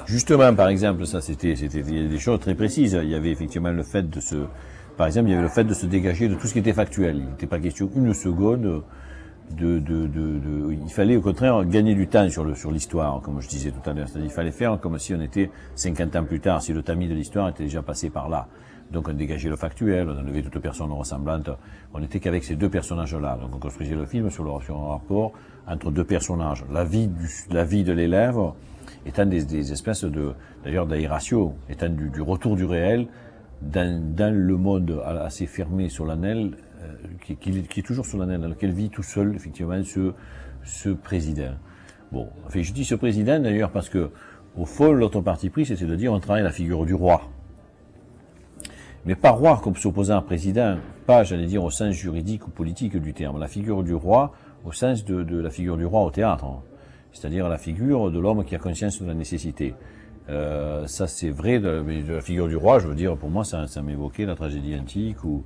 Justement, par exemple, ça c'était des choses très précises. Il y avait effectivement le fait de se, par exemple, il y avait le fait de se dégager de tout ce qui était factuel. Il n'était pas question une seconde il fallait au contraire gagner du temps sur l'histoire, comme je disais tout à l'heure. C'est-à-dire, il fallait faire comme si on était 50 ans plus tard, si le tamis de l'histoire était déjà passé par là. Donc on dégageait le factuel, on enlevait toute personne ressemblante. On n'était qu'avec ces deux personnages-là. Donc on construisait le film sur un rapport entre deux personnages. La vie de l'élève étant des espèces d'ailleurs d'aération, étant du retour du réel dans le monde assez fermé, solennel, qui est toujours solennel, dans lequel vit tout seul, effectivement, ce président. Bon, enfin, je dis ce président, d'ailleurs, parce que, au fond, l'autre parti pris, c'était de dire, on travaille la figure du roi. Mais pas roi comme s'opposant à président, pas, j'allais dire, au sens juridique ou politique du terme. La figure du roi, au sens de la figure du roi au théâtre. C'est-à-dire la figure de l'homme qui a conscience de la nécessité. Ça, c'est vrai, de la figure du roi, je veux dire, pour moi, ça m'évoquait la tragédie antique ou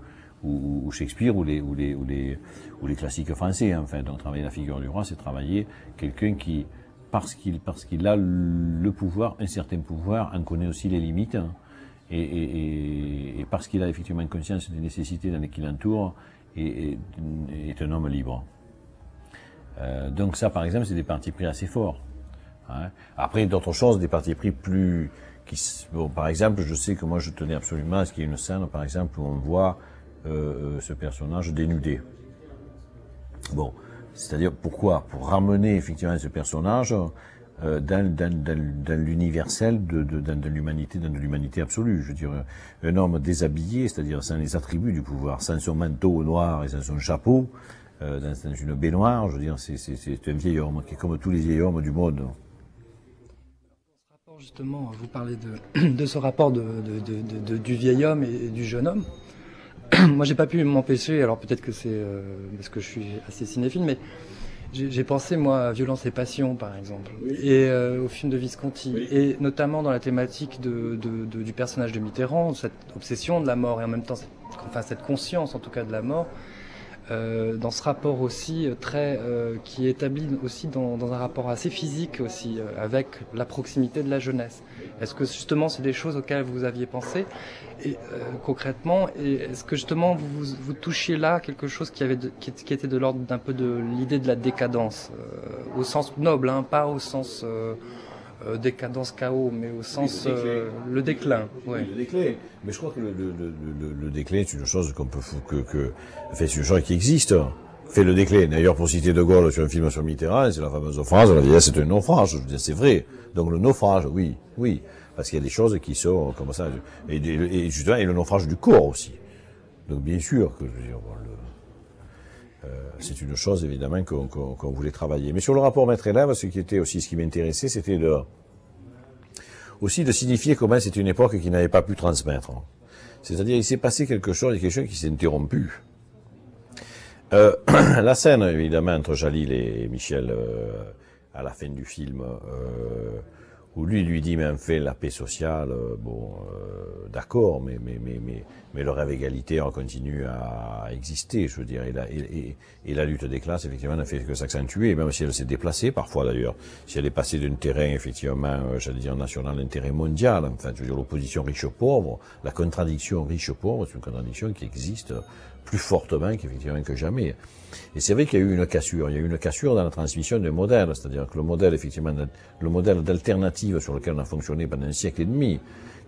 Shakespeare ou les classiques français. Enfin, donc travailler la figure du roi, c'est travailler quelqu'un qui, parce qu'il a le pouvoir, un certain pouvoir, en connaît aussi les limites, et parce qu'il a effectivement conscience des nécessités dans lesquelles il entoure, est un homme libre. Donc ça, par exemple, c'est des partis pris assez forts. Hein. Après, d'autres choses, des partis pris plus... Bon, par exemple, je sais que moi, je tenais absolument à ce qu'il y ait une scène, par exemple, où on voit ce personnage dénudé. Bon, c'est-à-dire pourquoi? Pour ramener effectivement ce personnage dans l'universel de l'humanité absolue. Je veux dire, un homme déshabillé, c'est-à-dire sans les attributs du pouvoir, sans son manteau noir et sans son chapeau, dans une baignoire, je veux dire, c'est un vieil homme qui est comme tous les vieils hommes du monde. Justement, vous parlez de ce rapport du vieil homme et du jeune homme. Moi, j'ai pas pu m'empêcher, alors peut-être que c'est parce que je suis assez cinéphile, mais j'ai pensé, moi, à Violence et Passion, par exemple, oui. Et au film de Visconti, oui. Et notamment dans la thématique du personnage de Mitterrand, cette obsession de la mort, et en même temps, cette conscience, en tout cas, de la mort, dans ce rapport aussi qui est établi aussi dans un rapport assez physique aussi, avec la proximité de la jeunesse. Est-ce que justement c'est des choses auxquelles vous aviez pensé et, concrètement, et est-ce que justement vous touchiez là quelque chose qui était de l'ordre d'un peu de l'idée de la décadence, au sens noble, hein, pas au sens décadence chaos, mais au sens le déclin. Ouais. Oui, le déclin. Mais je crois que le déclin c'est une chose qu'on peut enfin, c'est une chose qui existe. Fait le déclin. D'ailleurs, pour citer De Gaulle sur un film sur Mitterrand, c'est la fameuse phrase, la vieillesse c'est un naufrage. Je veux dire, c'est vrai. Donc le naufrage, oui. Parce qu'il y a des choses qui sont comme ça. Et justement, et le naufrage du corps aussi. Donc bien sûr que, je veux dire, c'est une chose évidemment qu'on voulait travailler. Mais sur le rapport maître-élève, ce qui m'intéressait, c'était aussi de signifier comment c'était une époque qui n'avait pas pu transmettre. C'est-à-dire, il s'est passé quelque chose, il y a quelque chose qui s'est interrompu. La scène, évidemment, entre Jalil et Michel, à la fin du film, où lui dit, mais en fait, la paix sociale, d'accord, mais le rêve égalitaire continue à exister, je veux dire, et la lutte des classes, effectivement, n'a fait que s'accentuer, même si elle s'est déplacée, parfois d'ailleurs, si elle est passée d'un terrain, effectivement, j'allais dire national, à un terrain mondial, enfin, je veux dire, l'opposition riche-pauvre, la contradiction riche-pauvre, c'est une contradiction qui existe plus fortement qu'effectivement que jamais. Et c'est vrai qu'il y a eu une cassure. Il y a eu une cassure dans la transmission d'un modèle, c'est-à-dire que le modèle, effectivement, le modèle d'alternative sur lequel on a fonctionné pendant un siècle et demi,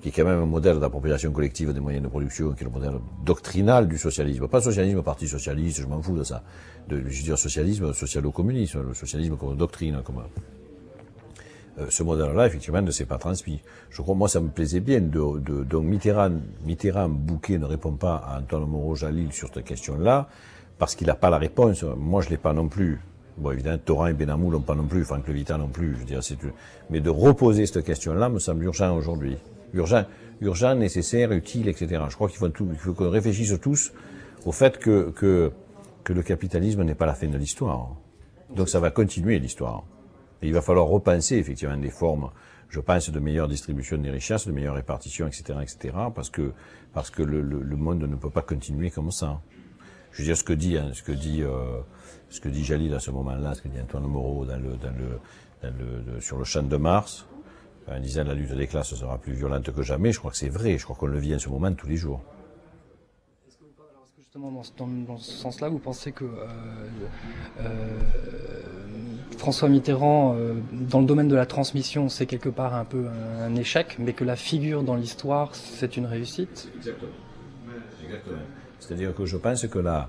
qui est quand même un modèle d'appropriation collective des moyens de production, qui est le modèle doctrinal du socialisme. Pas socialisme, parti socialiste, je m'en fous de ça. Je veux dire socialisme, socialo-communisme, le socialisme comme doctrine, comme ce modèle-là, effectivement, ne s'est pas transmis. Je crois, moi, ça me plaisait bien. Donc Mitterrand bouquet ne répond pas à Antoine Moreau-Jalil sur cette question-là, parce qu'il n'a pas la réponse. Moi, je l'ai pas non plus. Bon, évidemment, Torrent et Benamou l'ont pas non plus, Franck Levita non plus. Je veux dire, mais de reposer cette question-là me semble urgent aujourd'hui. Urgent, nécessaire, utile, etc. Je crois qu'il faut qu'on réfléchisse tous au fait que le capitalisme n'est pas la fin de l'histoire. Donc ça va continuer l'histoire. Et il va falloir repenser effectivement des formes, je pense, de meilleure distribution des richesses, de meilleure répartition, etc., parce que le monde ne peut pas continuer comme ça. Je veux dire ce que dit Jalil à ce moment-là, ce que dit Antoine Moreau sur le champ de Mars, quand on disait la lutte des classes sera plus violente que jamais, je crois que c'est vrai, je crois qu'on le vit en ce moment tous les jours. Est-ce que justement dans ce sens-là, vous pensez que François Mitterrand, dans le domaine de la transmission, c'est quelque part un peu un échec, mais que la figure dans l'histoire, c'est une réussite? Exactement. C'est-à-dire que je pense que la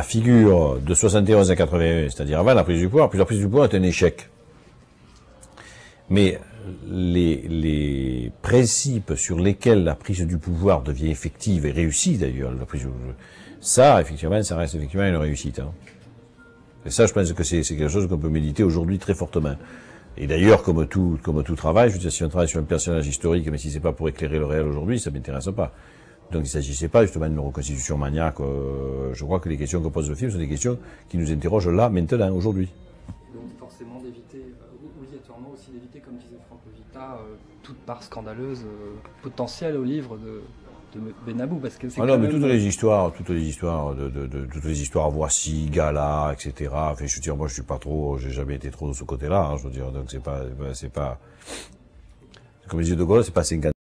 figure de 71 à 81, c'est-à-dire avant la prise du pouvoir, puis la prise du pouvoir est un échec. Mais les principes sur lesquels la prise du pouvoir devient effective et réussie d'ailleurs, ça, effectivement, ça reste effectivement une réussite. Hein. Et ça, je pense que c'est quelque chose qu'on peut méditer aujourd'hui très fortement. Et d'ailleurs, comme tout travail, je veux dire, si on travaille sur un personnage historique, mais si c'est pas pour éclairer le réel aujourd'hui, ça m'intéresse pas. Donc il s'agissait pas justement d'une reconstitution maniaque. Je crois que les questions que pose le film sont des questions qui nous interrogent là, maintenant, aujourd'hui. Donc forcément d'éviter, obligatoirement aussi d'éviter, comme disait Franco Vita, toute part scandaleuse potentielle au livre de Benabou, parce que c'est non, mais toutes les histoires voici, gala, etc. Enfin, je veux dire, moi, je suis pas trop, j'ai jamais été trop de ce côté-là, hein, je veux dire, donc c'est pas, comme disait De Gaulle, c'est pas 50